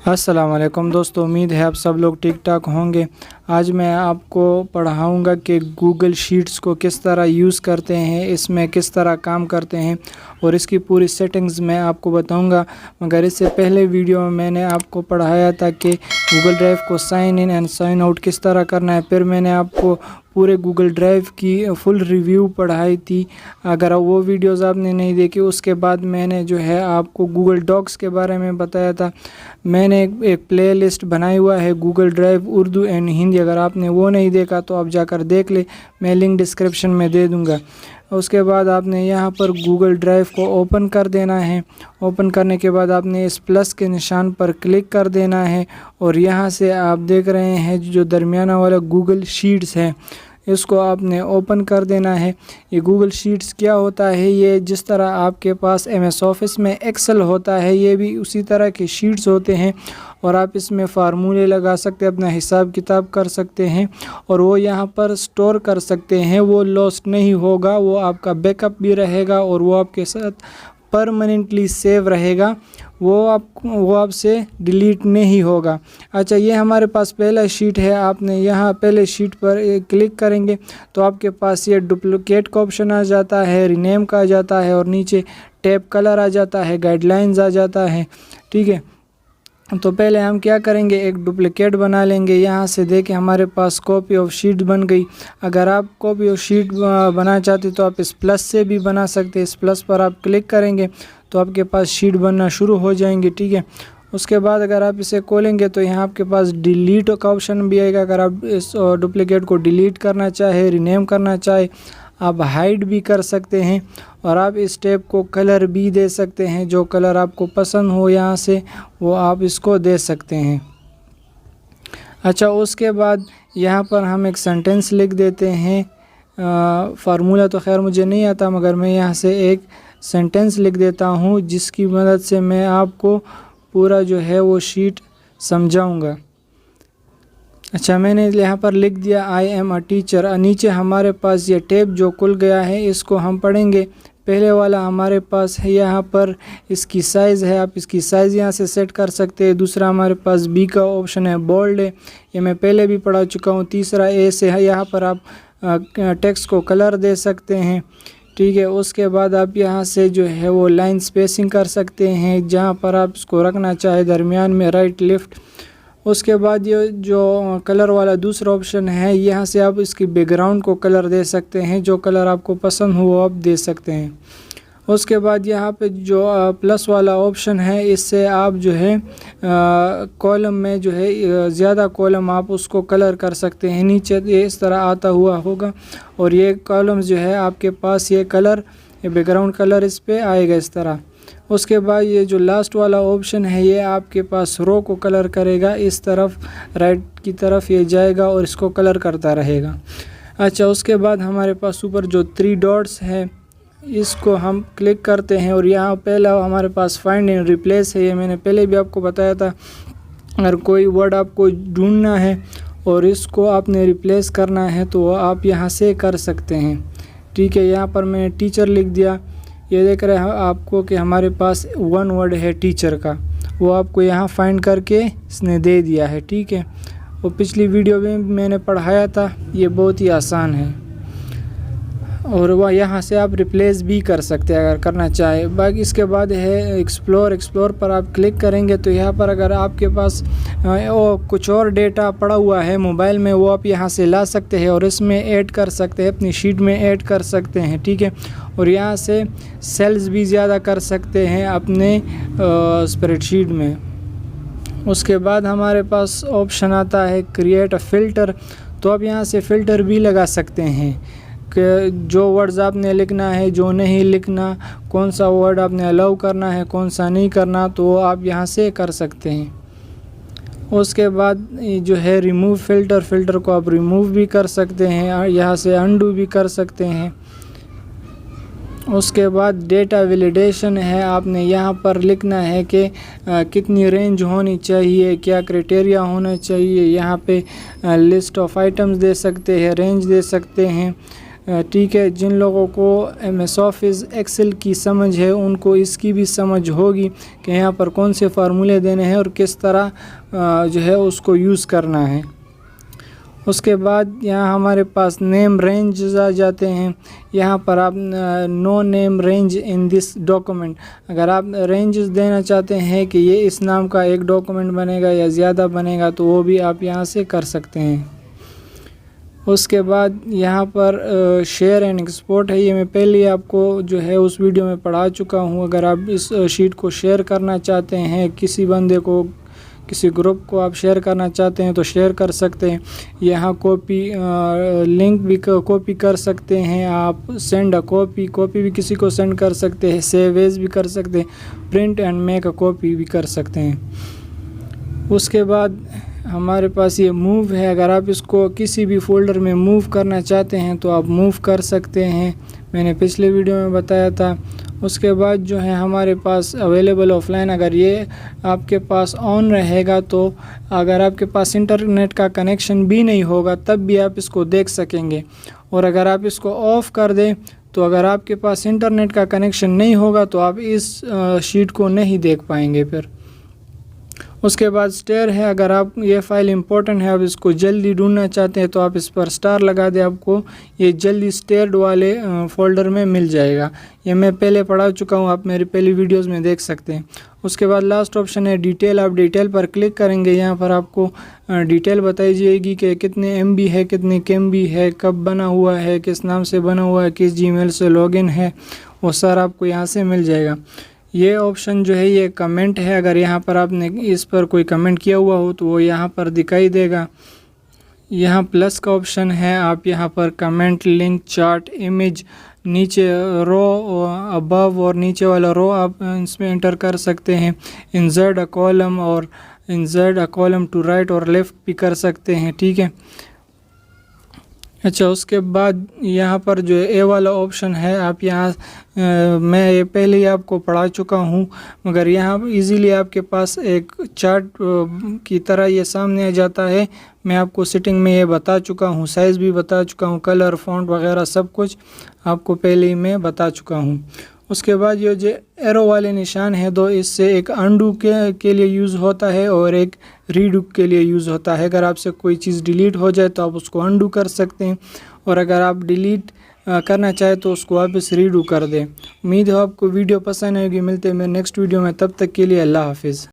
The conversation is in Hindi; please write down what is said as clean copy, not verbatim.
अस्सलाम वालेकुम दोस्तों, उम्मीद है आप सब लोग ठीक ठाक होंगे। आज मैं आपको पढ़ाऊंगा कि गूगल शीट्स को किस तरह यूज़ करते हैं, इसमें किस तरह काम करते हैं और इसकी पूरी सेटिंग्स मैं आपको बताऊंगा। मगर इससे पहले वीडियो में मैंने आपको पढ़ाया था कि गूगल ड्राइव को sign in and sign out किस तरह करना है। फिर मैंने आपको पूरे गूगल ड्राइव की फुल रिव्यू पढ़ाई थी। अगर वो वीडियोस आपने नहीं देखी, उसके बाद मैंने जो है आपको गूगल डॉक्स के बारे में बताया था। मैंने एक प्लेलिस्ट बनाई हुआ है Google drive Urdu and Hindi. अगर आपने वो नहीं देखा तो आप जाकर देख ले, मैं लिंक डिस्क्रिप्शन में दे दूँगा। उसके बाद आपने यहाँ पर गूगल ड्राइव को ओपन कर देना है। ओपन करने के बाद आपने इस प्लस के निशान पर क्लिक कर देना है और यहाँ से आप देख रहे हैं जो दरमियाना वाला गूगल शीट्स है, इसको आपने ओपन कर देना है। ये गूगल शीट्स क्या होता है, ये जिस तरह आपके पास MS ऑफिस में एक्सेल होता है, ये भी उसी तरह के शीट्स होते हैं और आप इसमें फार्मूले लगा सकते हैं, अपना हिसाब किताब कर सकते हैं और वो यहाँ पर स्टोर कर सकते हैं। वो लॉस्ट नहीं होगा, वो आपका बैकअप भी रहेगा और वो आपके साथ परमानेंटली सेव रहेगा, वो आपसे डिलीट नहीं होगा। अच्छा, ये हमारे पास पहला शीट है। आपने यहाँ पहले शीट पर क्लिक करेंगे तो आपके पास ये डुप्लिकेट का ऑप्शन आ जाता है, रीनेम का आ जाता है और नीचे टैब कलर आ जाता है, गाइडलाइंस आ जाता है। ठीक है, तो पहले हम क्या करेंगे, एक डुप्लिकेट बना लेंगे। यहाँ से देखें हमारे पास कॉपी ऑफ शीट बन गई। अगर आप कॉपी ऑफ शीट बनाना चाहते तो आप इस प्लस से भी बना सकते हैं। इस प्लस पर आप क्लिक करेंगे तो आपके पास शीट बनना शुरू हो जाएंगे। ठीक है, उसके बाद अगर आप इसे खोलेंगे तो यहाँ आपके पास डिलीट का ऑप्शन भी आएगा। अगर आप इस डुप्लिकेट को डिलीट करना चाहे, रीनेम करना चाहे, आप हाइड भी कर सकते हैं और आप इस टैब को कलर भी दे सकते हैं। जो कलर आपको पसंद हो यहाँ से वो आप इसको दे सकते हैं। अच्छा, उसके बाद यहाँ पर हम एक सेंटेंस लिख देते हैं। फार्मूला तो खैर मुझे नहीं आता, मगर मैं यहाँ से एक सेंटेंस लिख देता हूँ जिसकी मदद से मैं आपको पूरा जो है वो शीट समझाऊँगा। अच्छा, मैंने यहाँ पर लिख दिया आई एम अ टीचर। नीचे हमारे पास ये टैब जो खुल गया है, इसको हम पढ़ेंगे। पहले वाला हमारे पास है, यहाँ पर इसकी साइज़ है, आप इसकी साइज़ यहाँ से सेट कर सकते हैं। दूसरा हमारे पास बी का ऑप्शन है, बोल्ड है, ये मैं पहले भी पढ़ा चुका हूँ। तीसरा ए से है, यहाँ पर आप टेक्स्ट को कलर दे सकते हैं। ठीक है, उसके बाद आप यहाँ से जो है वो लाइन स्पेसिंग कर सकते हैं, जहाँ पर आप इसको रखना चाहे, दरमियान में, राइट लेफ़्ट। उसके बाद ये जो कलर वाला दूसरा ऑप्शन है, यहाँ से आप इसकी बैकग्राउंड को कलर दे सकते हैं। जो कलर आपको पसंद हो वो आप दे सकते हैं। उसके बाद यहाँ पे जो प्लस वाला ऑप्शन है, इससे आप जो है कॉलम में जो है ज़्यादा कॉलम आप उसको कलर कर सकते हैं। नीचे ये इस तरह आता हुआ होगा और ये कॉलम्स जो है आपके पास ये कलर, ये बैकग्राउंड कलर इस पर आएगा इस तरह। उसके बाद ये जो लास्ट वाला ऑप्शन है, ये आपके पास रो को कलर करेगा। इस तरफ राइट की तरफ ये जाएगा और इसको कलर करता रहेगा। अच्छा, उसके बाद हमारे पास ऊपर जो 3 डॉट्स है, इसको हम क्लिक करते हैं और यहाँ पहला हमारे पास फाइंड एंड रिप्लेस है। ये मैंने पहले भी आपको बताया था। अगर कोई वर्ड आपको ढूंढना है और इसको आपने रिप्लेस करना है तो आप यहाँ से कर सकते हैं। ठीक है, यहाँ पर मैंने टीचर लिख दिया। ये देख रहे हैं आपको कि हमारे पास 1 वर्ड है टीचर का, वो आपको यहाँ फाइंड करके इसने दे दिया है। ठीक है, वो पिछली वीडियो में मैंने पढ़ाया था, ये बहुत ही आसान है और वह यहाँ से आप रिप्लेस भी कर सकते हैं अगर करना चाहे। बाकी इसके बाद है एक्सप्लोर पर आप क्लिक करेंगे तो यहाँ पर अगर आपके पास कुछ और डेटा पड़ा हुआ है मोबाइल में, वो आप यहाँ से ला सकते हैं और इसमें ऐड कर सकते हैं, अपनी शीट में ऐड कर सकते हैं। ठीक है, और यहाँ से सेल्स भी ज़्यादा कर सकते हैं अपने स्प्रेडशीट में। उसके बाद हमारे पास ऑप्शन आता है क्रिएट अ फ़िल्टर। तो आप यहाँ से फ़िल्टर भी लगा सकते हैं कि जो वर्ड्स आपने लिखना है, जो नहीं लिखना, कौन सा वर्ड आपने अलाउ करना है, कौन सा नहीं करना, तो आप यहाँ से कर सकते हैं। उसके बाद जो है रिमूव फ़िल्टर को आप रिमूव भी कर सकते हैं, यहाँ से अनडू भी कर सकते हैं। उसके बाद डेटा वैलिडेशन है, आपने यहाँ पर लिखना है कि कितनी रेंज होनी चाहिए, क्या क्राइटेरिया होना चाहिए। यहाँ पे लिस्ट ऑफ आइटम्स दे सकते हैं, रेंज दे सकते हैं, ठीक है, जिन लोगों को MS ऑफिस एक्सेल की समझ है उनको इसकी भी समझ होगी कि यहाँ पर कौन से फार्मूले देने हैं और किस तरह जो है उसको यूज़ करना है। उसके बाद यहाँ हमारे पास नेम रेंज आ जाते हैं। यहाँ पर आप no name range in this document, अगर आप रेंजेस देना चाहते हैं कि ये इस नाम का एक डॉक्यूमेंट बनेगा या ज़्यादा बनेगा तो वो भी आप यहाँ से कर सकते हैं। उसके बाद यहाँ पर शेयर एंड एक्सपोर्ट है, ये मैं पहले ही आपको जो है उस वीडियो में पढ़ा चुका हूँ। अगर आप इस शीट को शेयर करना चाहते हैं, किसी बंदे को, किसी ग्रुप को आप शेयर करना चाहते हैं तो शेयर कर सकते हैं। यहाँ कॉपी लिंक भी कॉपी कर सकते हैं आप, सेंड अ कॉपी भी किसी को सेंड कर सकते हैं, सेव एज भी कर सकते हैं, print and make a copy भी कर सकते हैं। उसके बाद हमारे पास ये मूव है, अगर आप इसको किसी भी फोल्डर में मूव करना चाहते हैं तो आप मूव कर सकते हैं, मैंने पिछले वीडियो में बताया था। उसके बाद जो है हमारे पास अवेलेबल ऑफलाइन, अगर ये आपके पास ऑन रहेगा तो अगर आपके पास इंटरनेट का कनेक्शन भी नहीं होगा तब भी आप इसको देख सकेंगे, और अगर आप इसको ऑफ़ कर दें तो अगर आपके पास इंटरनेट का कनेक्शन नहीं होगा तो आप इस शीट को नहीं देख पाएंगे फिर। उसके बाद स्टेयर है, अगर आप ये फ़ाइल इंपॉर्टेंट है, आप इसको जल्दी ढूंढना चाहते हैं तो आप इस पर स्टार लगा दें, आपको ये जल्दी स्टेयर्ड वाले फ़ोल्डर में मिल जाएगा। ये मैं पहले पढ़ा चुका हूँ, आप मेरी पहली वीडियोस में देख सकते हैं। उसके बाद लास्ट ऑप्शन है डिटेल, आप डिटेल पर क्लिक करेंगे, यहाँ पर आपको डिटेल बताई जाएगी कि कितने MB है, कितने KB है, कब बना हुआ है, किस नाम से बना हुआ है, किस जीमेल से लॉगिन है, वो सारा आपको यहाँ से मिल जाएगा। ये ऑप्शन जो है ये कमेंट है, अगर यहाँ पर आपने इस पर कोई कमेंट किया हुआ हो तो वो यहाँ पर दिखाई देगा। यहाँ प्लस का ऑप्शन है, आप यहाँ पर कमेंट, लिंक, चार्ट, इमेज, नीचे रो, अबव और नीचे वाला रो आप इसमें एंटर कर सकते हैं। इंसर्ट अ कॉलम और insert a column to right और लेफ़्ट भी कर सकते हैं, ठीक है। अच्छा, उसके बाद यहाँ पर जो ए वाला ऑप्शन है, आप यहाँ मैं ये पहले ही आपको पढ़ा चुका हूँ, मगर यहाँ इजीली आपके पास एक चार्ट की तरह ये सामने आ जाता है। मैं आपको सेटिंग में ये बता चुका हूँ, साइज़ भी बता चुका हूँ, कलर, फ़ॉन्ट वगैरह सब कुछ आपको पहले ही मैं बता चुका हूँ। उसके बाद ये जो एरो वाले निशान है दो, इससे एक अनडू के लिए यूज़ होता है और एक रीडू के लिए यूज़ होता है। अगर आपसे कोई चीज़ डिलीट हो जाए तो आप उसको अनडू कर सकते हैं, और अगर आप डिलीट करना चाहे तो उसको वापस रीडू कर दें। उम्मीद है आपको वीडियो पसंद आएगी। मिलते हैं मेरे नेक्स्ट वीडियो में, तब तक के लिए अल्लाह हाफिज़।